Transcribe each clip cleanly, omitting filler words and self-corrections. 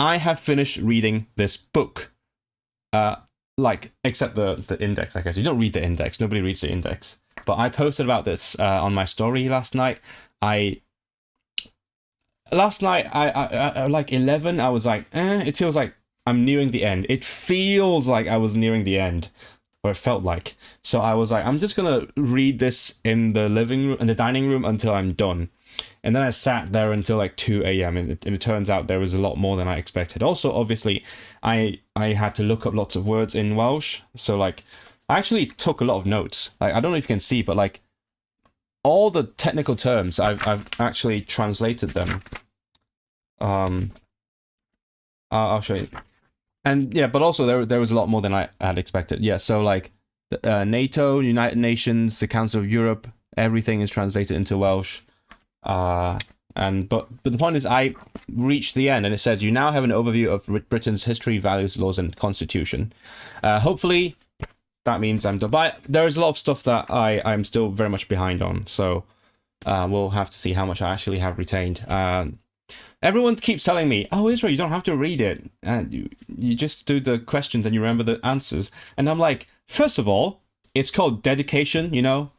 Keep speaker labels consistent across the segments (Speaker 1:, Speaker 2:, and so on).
Speaker 1: I have finished reading this book. Like, except the index, I guess. You don't read the index. Nobody reads the index. But I posted about this on my story last night. Last night, I like 11, I was like, it feels like I'm nearing the end. It feels like I was nearing the end, or it felt like. So I was like, I'm just gonna read this in the living room, in the dining room until I'm done. And then I sat there until like 2 a.m. And it turns out there was a lot more than I expected. Also, obviously, I had to look up lots of words in Welsh. So like, I actually took a lot of notes. Like, I don't know if you can see, but like, all the technical terms, I've actually translated them. I'll show you. And yeah, but also there was a lot more than I had expected. Yeah, so like NATO, United Nations, the Council of Europe, everything is translated into Welsh. But the point is, I reached the end, and it says you now have an overview of Britain's history, values, laws, and constitution. Hopefully, that means I'm done. But there is a lot of stuff that I'm still very much behind on. So we'll have to see how much I actually have retained. Everyone keeps telling me, "Oh, Israel, you don't have to read it, and you just do the questions and you remember the answers." And I'm like, first of all, it's called dedication. You know,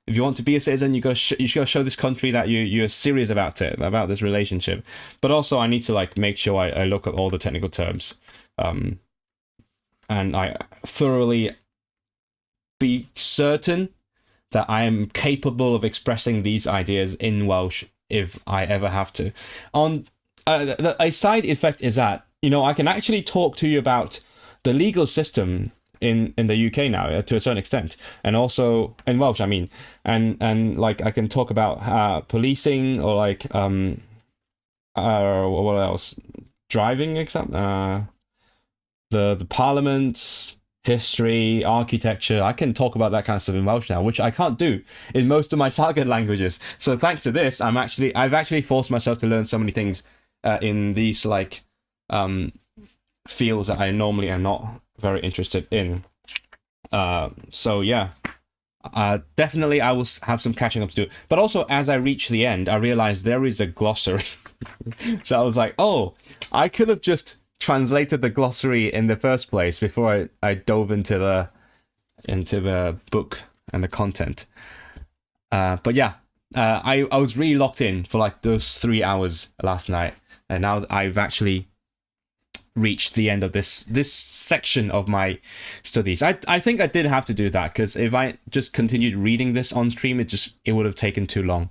Speaker 1: if you want to be a citizen, you gotta show this country that you're serious about it, about this relationship. But also, I need to like make sure I look at all the technical terms, and I thoroughly be certain that I am capable of expressing these ideas in Welsh if I ever have to. A side effect is that, you know, I can actually talk to you about the legal system in the UK now to a certain extent, and also in Welsh, I mean, and like I can talk about policing, or like what else, driving exam, the parliaments, history, architecture. I can talk about that kind of stuff in Welsh now, which I can't do in most of my target languages. So thanks to this, I've actually forced myself to learn so many things in these like fields that I normally am not very interested in. So yeah, definitely I will have some catching up to do. But also, as I reach the end, I realized there is a glossary. So I was like, oh, I could have just translated the glossary in the first place before I dove into the book and the content. But yeah, I was really locked in for like those 3 hours last night, and now I've actually reached the end of this section of my studies. I think I did have to do that, because if I just continued reading this on stream, it would have taken too long.